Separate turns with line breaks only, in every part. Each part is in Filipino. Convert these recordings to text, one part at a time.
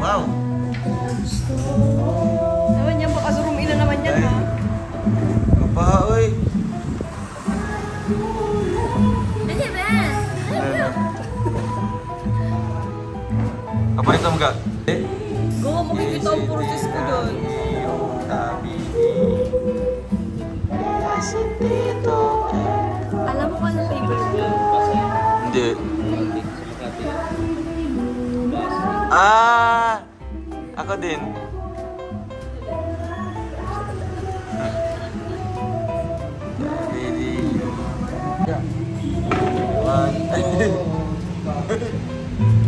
Wow!
Naman yan, baka zoom in na naman yan, ha?
Kapaha, oy!
Hindi, Ben!
Apa ito mga?
Go, makikita ang process ko doon. Alam mo kung ano favorite ko?
Hindi. Ah! Ako din. Ready? One.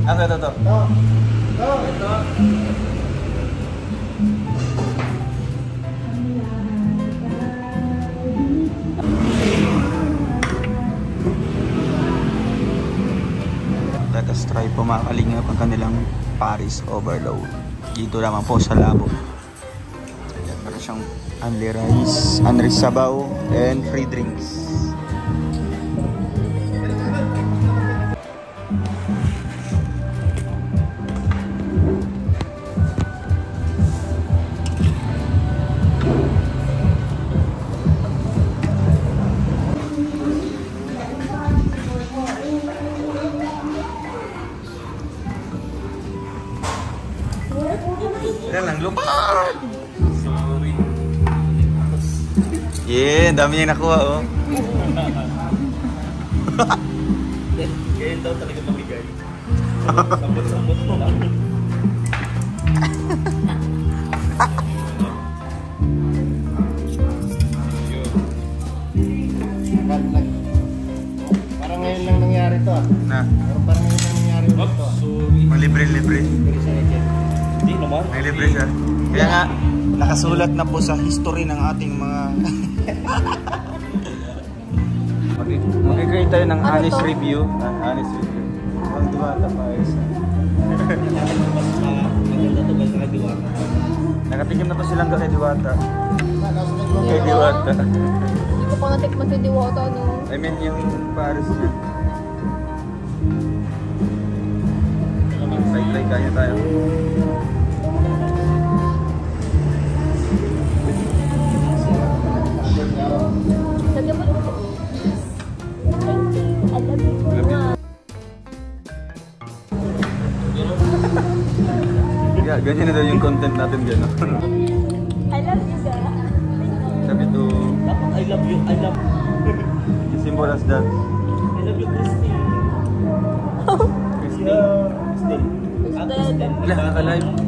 Ano ito? Ito. Let us try po mga kalingap ang kanilang Paris Overload. Dito naman po sa Labo. Ayan, meron siyang only rice, unri sabaw, and free drinks. Yan lang, lupa! Sorry. Yeah, dami niya nakuha, oh.
Ganyan daw talaga mamigay. Sambot-sambot mo lang. Parang ngayon lang nangyari to, ah.
Na?
Parang ngayon lang nangyari to, ah.
Libre-libre.
Hindi naman.
May libre siya. Kaya nga, nakasulat na po sa history ng ating mga... Mag-create tayo ng honest review. Honest review. Ang Diwata pa is... Nakatikim na po silang kay Diwata. Kay Diwata.
Hindi ko pa natikman si Diwata, no?
I mean yung Paris niya. Try kaya tayo.
Lagyan mo ito. Thank you. I love you so much.
Yeah, ganyan na daw yung content natin gano'n.
I love you, sir.
Sabi to,
I love you. I love you.
simple as that.
I love you, Christine.
Christine.
Christine.
Wala, naka-live.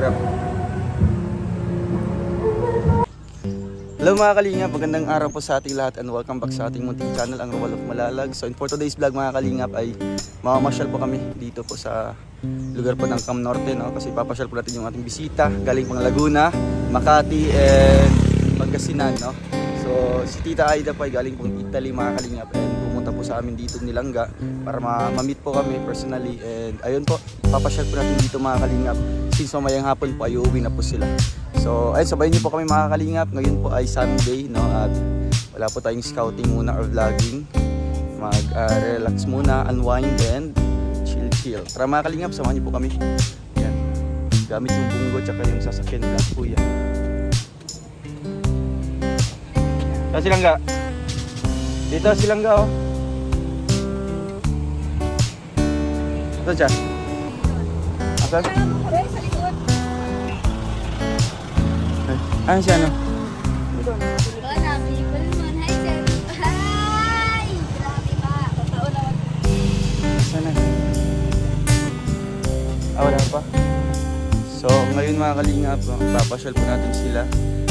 Sarap. Hello mga kalingap, magandang araw po sa ating lahat and welcome back sa ating munting channel, ang Roel of Malalag. So for today's vlog mga kalingap ay mamamasyal po kami dito po sa lugar po ng Cam Norte, no? Kasi papasyal po natin yung ating bisita galing pang Laguna, Makati and Pangasinan, no? So si Tita Aida po ay galing pong Italy mga kalingap and pumunta po sa amin dito Nilangga para ma-meet po kami personally. And ayun po, papasyal po natin dito mga kalingap since mamayang hapon po ay uuwi na po sila. So ayun, sabayin niyo po kami mga kalingap. Ngayon po ay Sunday, no? At wala po tayong scouting muna or vlogging. Mag-relax muna, unwind and chill. Tara mga kalingap, samahan niyo po kami. Yan. Gamit yung bunggo tsaka yung sasakyan nila kuya. Saan silangga? Dito silangga, oh. Saan siya? Asan? Ano siya, ano? Sana. Wala pa. So, ngayon mga kalingap, papasyal po natin sila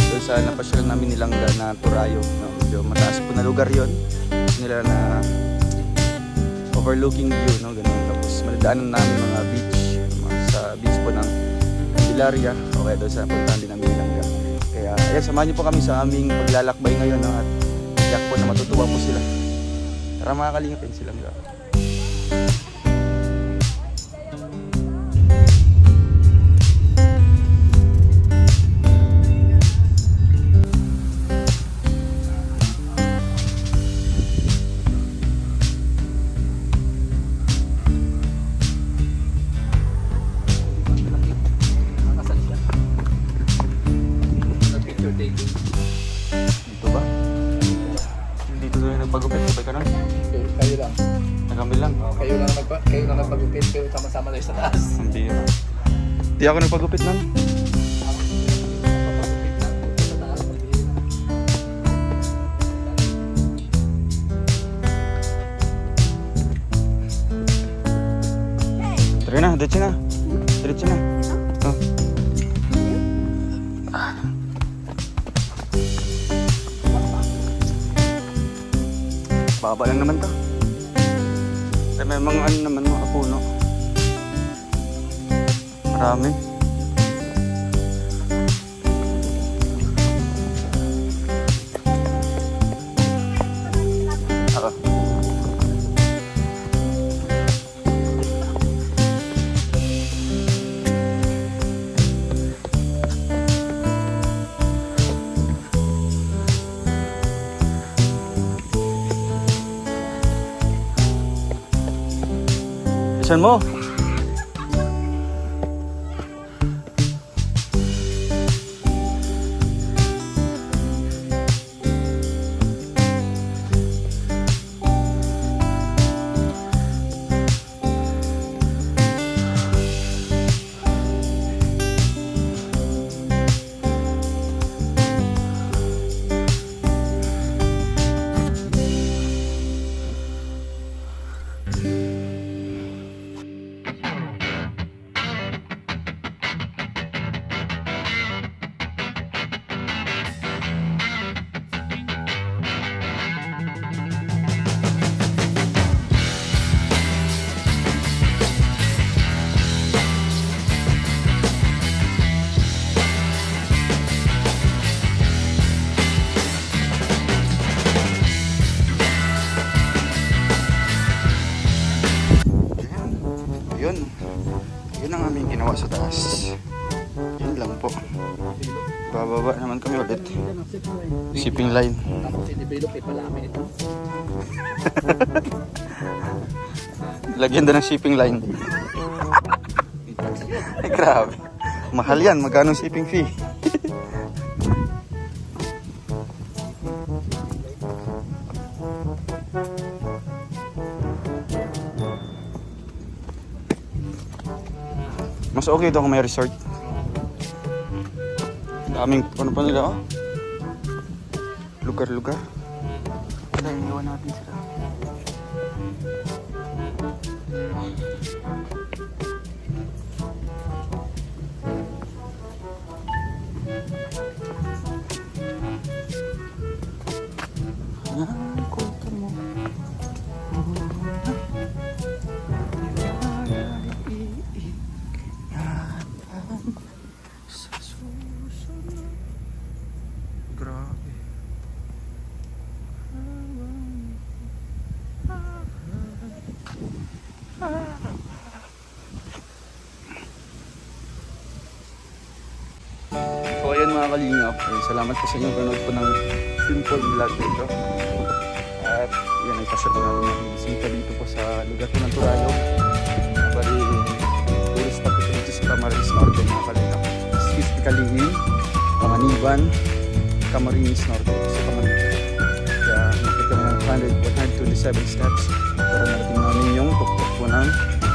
doon sa napasyal namin Nilangga na Turayo. No? Medyo mataas po na lugar yon nila na overlooking view, no? Ganun. Tapos maladaanan namin mga beach, sa beach po ng Pilaria o kaya doon sa puntahan din namin Nilangga. Kaya ayan, samahan niyo po kami sa aming paglalakbay ngayon, no? At tiyak po na matutuwa po sila. Tara mga kalingap, yun silang ga. Dito ba? Dito doon yung nagpagupit, sabay ka nun?
Kayo lang.
Nagambil lang?
Kayo lang nagpagupit, pero sama-sama tayo sa taas.
Hindi. Hindi ako nagpagupit nun. Tara na, diretso na. Diretso na. Oh. Baba lang naman to. May mga ano naman, mga puno. Marami. Oo. Saan mo? Yun ang aming ginawa sa taas. Yun lang po. Bababa naman kami ulit. Shipping line. Lagyan doon ng shipping line. Ay grabe. Mahal yan. Magkano shipping fee? Mas okay ito kung may resort. Daming ano pa nila, oh. Lugar-lugar. Kaya iniwan natin sila. mga kalingap, salamat po sa inyong panood po ng simple vlog dito. At yan, ay pasyal po natin ng bisita dito po sa lugar po ng Turayo. Bali, tourist po dito sa Camarines Norte mga kalingap. Specifically in Kamaniban, Camarines Norte sa Kamaniban. Kaya makita mo ng 127 steps para narating namin yung tuktok po ng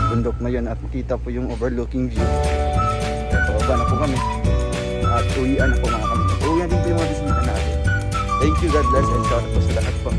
bundok na yun at makita po yung overlooking view. Kaya pababa na po kami at uwian na po mga kami. Uwian din po yung mga bisita natin. Thank you, God bless, and shout out po sa lahat po.